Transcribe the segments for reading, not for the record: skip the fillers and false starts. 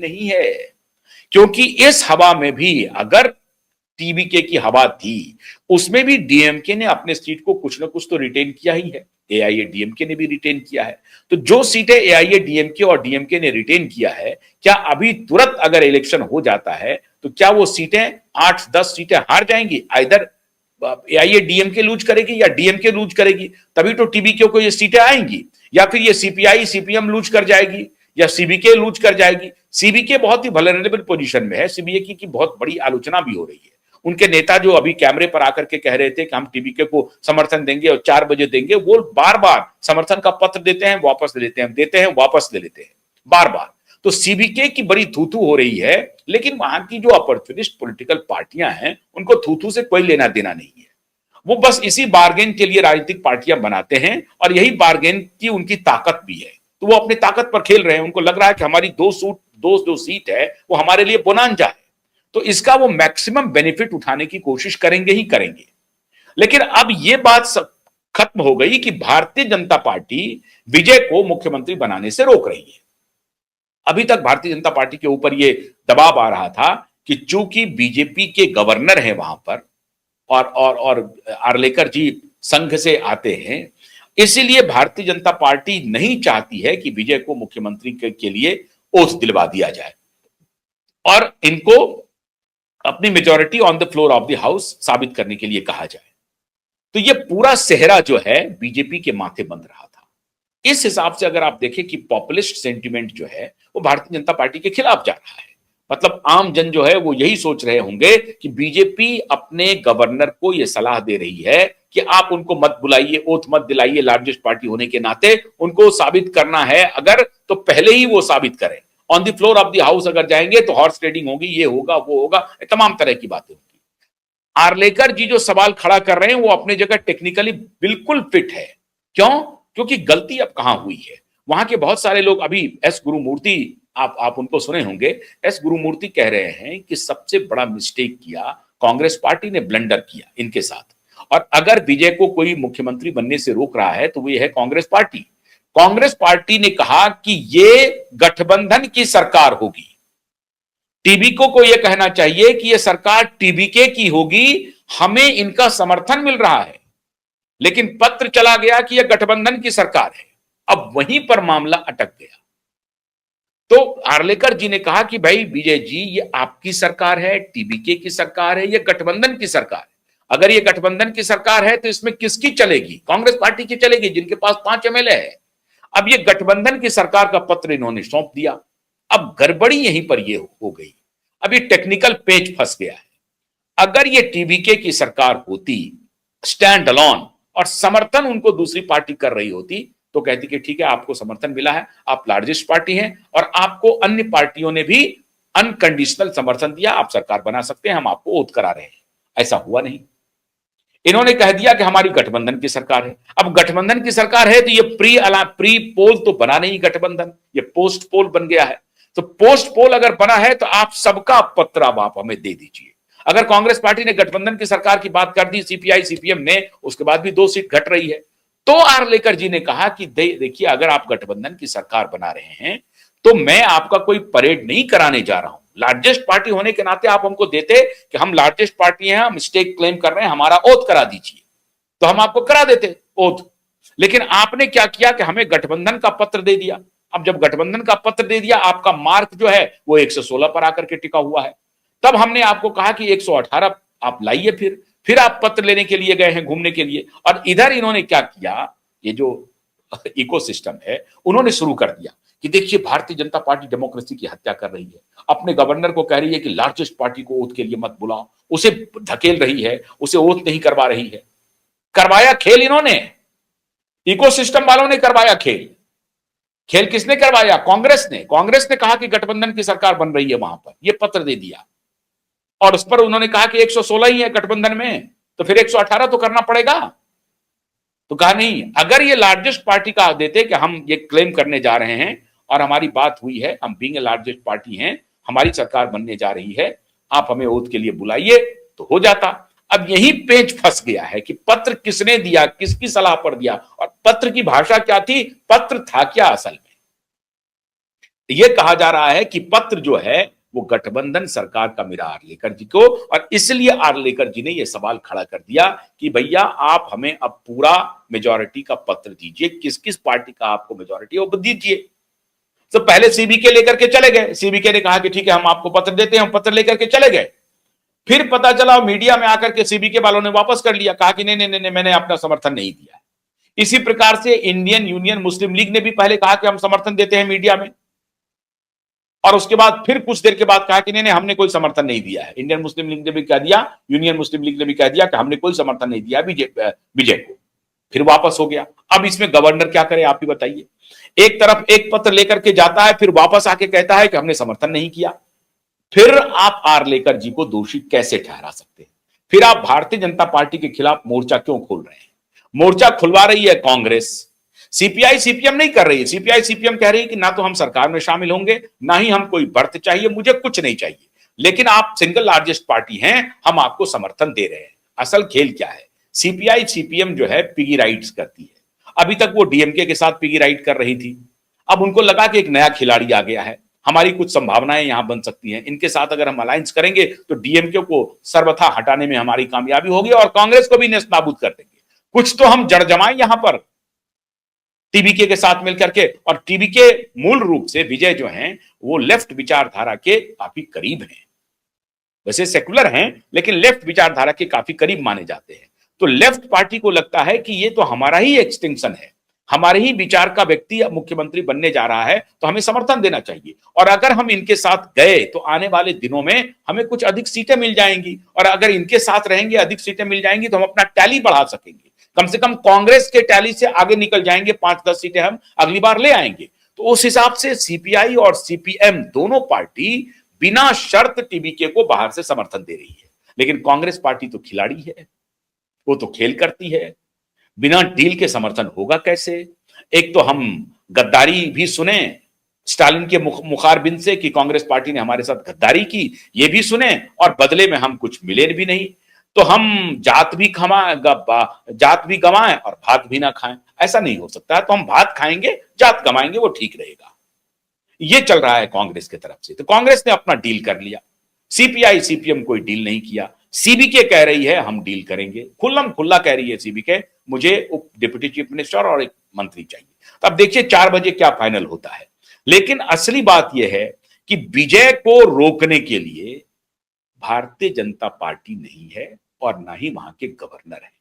नहीं है, क्योंकि इस हवा में भी अगर टीबीके की हवा थी, उसमें भी डीएमके ने अपने सीट को कुछ ना कुछ तो रिटेन किया ही है। एआईएडीएमके ने भी रिटेन किया है। तो जो सीटें एआईएडीएमके और डीएमके ने रिटेन किया है, क्या अभी तुरंत अगर इलेक्शन हो जाता है तो क्या वो सीटें 8-10 सीटें हार जाएंगी? आइदर एआईएडीएमके लूज करेगी या डीएमके लूज करेगी, तभी तो टीबीके को ये सीटें आएंगी। या फिर ये सीपीआई सीपीएम लूज कर जाएगी या सीबीके लूज कर जाएगी। सीबीके बहुत ही वल्नरेबल पोजीशन में है। सीबीके की बहुत बड़ी आलोचना भी हो रही है। उनके नेता जो अभी कैमरे पर आकर के कह रहे थे कि हम टीबीके को समर्थन देंगे और 4 बजे देंगे, वो बार बार समर्थन का पत्र देते हैं, वापस ले लेते हैं, देते हैं, वापस ले लेते हैं, बार बार। तो सीबीके की बड़ी थूथू हो रही है, लेकिन वहां की जो अपॉर्चुनिस्ट पॉलिटिकल पार्टियां हैं, उनको थूथू से कोई लेना देना नहीं है। वो बस इसी बार्गेन के लिए राजनीतिक पार्टियां बनाते हैं और यही बार्गेन की उनकी ताकत भी है। तो वो अपनी ताकत पर खेल रहे हैं। उनको लग रहा है कि हमारी दो सीट है वो हमारे लिए बोनांजा है, तो इसका वो मैक्सिमम बेनिफिट उठाने की कोशिश करेंगे ही करेंगे। लेकिन अब ये बात सब खत्म हो गई कि भारतीय जनता पार्टी विजय को मुख्यमंत्री बनाने से रोक रही है। अभी तक भारतीय जनता पार्टी के ऊपर ये दबाव आ रहा था कि चूंकि बीजेपी के गवर्नर हैं वहां पर और आर्लेकर जी संघ से आते हैं, इसीलिए भारतीय जनता पार्टी नहीं चाहती है कि विजय को मुख्यमंत्री के लिए ओथ दिलवा दिया जाए और इनको अपनी majority on the floor of the house साबित करने के लिए कहा जाए। तो ये पूरा सेहरा जो है बीजेपी के माथे बंध रहा था। इस हिसाब से अगर आप देखें कि पॉपुलिस्ट सेंटिमेंट जो है वो भारतीय जनता पार्टी के खिलाफ जा रहा है। मतलब आम जन जो है वो यही सोच रहे होंगे कि बीजेपी अपने गवर्नर को यह सलाह दे रही है कि आप उनको मत बुलाइए, ओथ मत दिलाइए। लार्जेस्ट पार्टी होने के नाते उनको साबित करना है अगर, तो पहले ही वो साबित करें। On the floor of the house अगर जाएंगे तो हॉर्स ट्रेडिंग होगी, ये होगा वो होगा, तमाम तरह की बातें होंगी। आर्लेकर जी जो सवाल खड़ा कर रहे हैं वो अपनी जगह टेक्निकली बिल्कुल फिट है। क्यों? क्योंकि गलती अब कहां हुई है। वहां के बहुत सारे लोग, अभी एस गुरुमूर्ति, आप उनको सुने होंगे। एस गुरुमूर्ति कह रहे हैं कि सबसे बड़ा मिस्टेक किया कांग्रेस पार्टी ने, ब्लंडर किया इनके साथ। और अगर विजय को कोई मुख्यमंत्री बनने से रोक रहा है तो वो है कांग्रेस पार्टी। कांग्रेस पार्टी ने कहा कि ये गठबंधन की सरकार होगी। टीबीके को यह कहना चाहिए कि यह सरकार टीबीके की होगी, हमें इनका समर्थन मिल रहा है। लेकिन पत्र चला गया कि यह गठबंधन की सरकार है। अब वहीं पर मामला अटक गया। तो आर्लेकर जी ने कहा कि भाई विजय जी, ये आपकी सरकार है, टीबीके की सरकार है, ये गठबंधन की सरकार है। अगर ये गठबंधन की सरकार है तो इसमें किसकी चलेगी? कांग्रेस पार्टी की चलेगी, जिनके पास 5 एमएलए है। अब ये गठबंधन की सरकार का पत्र इन्होंने सौंप दिया। अब गड़बड़ी यहीं पर ये हो गई। अब ये टेक्निकल पेच फंस गया है। अगर ये टीबीके की सरकार होती स्टैंड अलोन और समर्थन उनको दूसरी पार्टी कर रही होती तो कहती कि ठीक है, आपको समर्थन मिला है, आप लार्जेस्ट पार्टी हैं और आपको अन्य पार्टियों ने भी अनकंडीशनल समर्थन दिया, आप सरकार बना सकते हैं, हम आपको ओथ करा रहे हैं। ऐसा हुआ नहीं। इन्होंने कह दिया कि हमारी गठबंधन की सरकार है। अब गठबंधन की सरकार है तो ये प्री पोल तो बना नहीं गठबंधन, ये पोस्ट पोल बन गया है। तो पोस्ट पोल अगर बना है तो आप सबका पत्र अब आप हमें दे दीजिए। अगर कांग्रेस पार्टी ने गठबंधन की सरकार की बात कर दी, सीपीआई सीपीएम ने, उसके बाद भी 2 सीट घट रही है। तो आर्लेकर जी ने कहा कि देखिए, अगर आप गठबंधन की सरकार बना रहे हैं तो मैं आपका कोई परेड नहीं कराने जा रहा हूं। लार्जेस्ट पार्टी होने के नाते आप हमको देते कि हम लार्जेस्ट पार्टी हैं, हम स्टेक क्लेम कर रहे हैं, हमारा ओथ करा दीजिए, तो हम आपको करा देते ओथ। लेकिन आपने क्या किया कि हमें गठबंधन का पत्र दे दिया। अब जब गठबंधन का पत्र दे दिया, आपका मार्क जो है वो 116 पर आकर के टिका हुआ है। तब हमने आपको कहा कि 118 आप लाइए। फिर आप पत्र लेने के लिए गए हैं, घूमने के लिए। और इधर इन्होंने क्या किया, ये जो इकोसिस्टम है उन्होंने शुरू कर दिया कि देखिए, भारतीय जनता पार्टी डेमोक्रेसी की हत्या कर रही है। अपने गवर्नर को कह रही है कि लार्जेस्ट पार्टी को ओथ के लिए मत बुलाओ, उसे धकेल रही है, उसे ओथ नहीं करवा रही है। करवाया खेल इन्होंने, इकोसिस्टम वालों ने करवाया खेल। खेल किसने करवाया? कांग्रेस ने। कांग्रेस ने कहा कि गठबंधन की सरकार बन रही है, वहां पर यह पत्र दे दिया और उस पर उन्होंने कहा कि 116 ही है गठबंधन में, तो फिर 118 तो करना पड़ेगा। तो कहा नहीं, अगर ये लार्जेस्ट पार्टी का देते कि हम ये क्लेम करने जा रहे हैं और हमारी बात हुई है, हम बीइंग ए लार्जेस्ट पार्टी हैं, हमारी सरकार बनने जा रही है, आप हमें ओथ के लिए बुलाइए, तो हो जाता। अब यही पेच फंस गया है कि पत्र किसने दिया, किसकी सलाह पर दिया और पत्र की भाषा क्या थी, पत्र था क्या असल में। ये कहा जा रहा है कि पत्र जो है वो गठबंधन सरकार का मिला आर्लेकर जी को, और इसलिए आर्लेकर जी ने यह सवाल खड़ा कर दिया कि भैया आप हमें अब पूरा मेजॉरिटी का पत्र दीजिए, किस किस पार्टी का आपको मेजॉरिटी है वो दीजिए। तो पहले सीबीके लेकर के चले गए, सीबीके ने कहा कि ठीक है हम आपको पत्र देते हैं, हम पत्र लेकर के चले गए। फिर पता चला मीडिया में आकर के सीबीके वालों ने वापस कर लिया, कहा कि नहीं नहीं नहीं, मैंने अपना समर्थन नहीं दिया। इसी प्रकार से इंडियन यूनियन मुस्लिम लीग ने भी पहले कहा कि हम समर्थन देते हैं मीडिया में, और उसके बाद फिर कुछ देर के बाद कहा कि नहीं नहीं हमने कोई समर्थन नहीं दिया है। इंडियन मुस्लिम लीग ने भी कह दिया, यूनियन मुस्लिम लीग ने भी कह दिया कि हमने कोई समर्थन नहीं दिया विजय को। फिर वापस हो गया। अब इसमें गवर्नर क्या करे आप ही बताइए। एक तरफ एक पत्र लेकर के जाता है, फिर वापस आके कहता है कि हमने समर्थन नहीं किया। फिर आप आर्लेकर जी को दोषी कैसे ठहरा सकते हैं? फिर आप भारतीय जनता पार्टी के खिलाफ मोर्चा क्यों खोल रहे हैं? मोर्चा खुलवा रही है कांग्रेस, सीपीआई सीपीएम नहीं कर रही है। सीपीआई सीपीएम कह रही है कि ना तो हम सरकार में शामिल होंगे, ना ही हम कोई बढ़त चाहिए, मुझे कुछ नहीं चाहिए, लेकिन आप सिंगल लार्जेस्ट पार्टी हैं, हम आपको समर्थन दे रहे हैं। असल खेल क्या है? सीपीआई सीपीएम जो है पिगी राइट्स करती है। अभी तक वो डीएमके के साथ पिगी राइट कर रही थी, अब उनको लगा कि एक नया खिलाड़ी आ गया है, हमारी कुछ संभावनाएं यहां बन सकती हैं, इनके साथ अगर हम अलायंस करेंगे तो डीएमके को सर्वथा हटाने में हमारी कामयाबी होगी और कांग्रेस को भी नेस्तनाबूद कर देंगे। कुछ तो हम जड़ जमाएं यहां पर टीबीके के साथ मिलकर के। और टीबीके मूल रूप से विजय जो हैं वो लेफ्ट विचारधारा के काफी करीब हैं, वैसे सेकुलर हैं लेकिन लेफ्ट विचारधारा के काफी करीब माने जाते हैं। तो लेफ्ट पार्टी को लगता है कि ये तो हमारा ही एक्सटिंक्शन है, हमारे ही विचार का व्यक्ति मुख्यमंत्री बनने जा रहा है, तो हमें समर्थन देना चाहिए, और अगर हम इनके साथ गए तो आने वाले दिनों में हमें कुछ अधिक सीटें मिल जाएंगी, और अगर इनके साथ रहेंगे अधिक सीटें मिल जाएंगी तो हम अपना टैली बढ़ा सकेंगे, कम से कम कांग्रेस के टैली से आगे निकल जाएंगे, 5-10 सीटें हम अगली बार ले आएंगे। तो उस हिसाब से सीपीआई और सीपीएम दोनों पार्टी बिना शर्त टीबीके को बाहर से समर्थन दे रही है। लेकिन कांग्रेस पार्टी तो खिलाड़ी है, वो तो खेल करती है, बिना डील के समर्थन होगा कैसे? एक तो हम गद्दारी भी सुने स्टालिन के मुखारबिन से कि कांग्रेस पार्टी ने हमारे साथ गद्दारी की, ये भी सुने, और बदले में हम कुछ मिले भी नहीं, तो हम जात भी गवाएं और भात भी ना खाएं। ऐसा नहीं हो सकता है, तो हम भात खाएंगे जात गवाएंगे, वो ठीक रहेगा। ये चल रहा है कांग्रेस की तरफ से। तो कांग्रेस ने अपना डील कर लिया, सीपीआई सीपीएम कोई डील नहीं किया। सीबीके कह रही है हम डील करेंगे, खुल्लम खुल्ला कह रही है सीबीके, मुझे उप डिप्टी चीफ मिनिस्टर और एक मंत्री चाहिए। तो अब देखिए 4 बजे क्या फाइनल होता है। लेकिन असली बात यह है कि विजय को रोकने के लिए भारतीय जनता पार्टी नहीं है और ना ही वहां के गवर्नर है।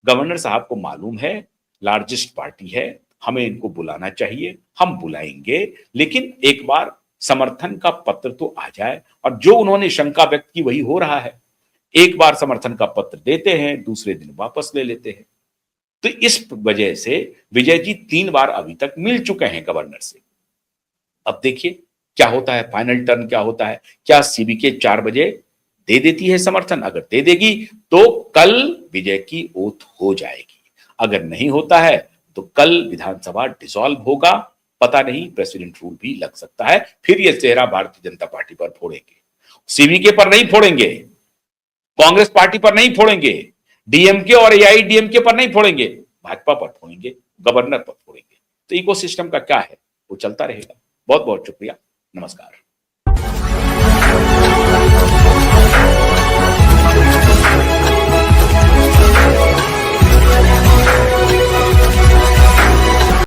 गवर्नर साहब को मालूम है लार्जेस्ट पार्टी है, हमें इनको बुलाना चाहिए, हम बुलाएंगे, लेकिन एक बार समर्थन का पत्र तो आ जाए। और जो उन्होंने शंका व्यक्त की वही हो रहा है, एक बार समर्थन का पत्र देते हैं, दूसरे दिन वापस ले लेते हैं। तो इस वजह से विजय जी 3 बार अभी तक मिल चुके हैं गवर्नर से। अब देखिए क्या होता है, फाइनल टर्न क्या होता है। क्या सीबीके 4 बजे दे देती है समर्थन? अगर दे देगी तो कल विजय की ओथ हो जाएगी, अगर नहीं होता है तो कल विधानसभा डिसॉल्व होगा, पता नहीं प्रेसिडेंट रूल भी लग सकता है। फिर यह चेहरा भारतीय जनता पार्टी पर फोड़ेंगे, सीबीके पर नहीं फोड़ेंगे, कांग्रेस पार्टी पर नहीं फोड़ेंगे, डीएमके और एआईडीएमके पर नहीं फोड़ेंगे, भाजपा पर फोड़ेंगे, गवर्नर पर फोड़ेंगे। तो इकोसिस्टम का क्या है, वो चलता रहेगा। बहुत बहुत शुक्रिया, नमस्कार।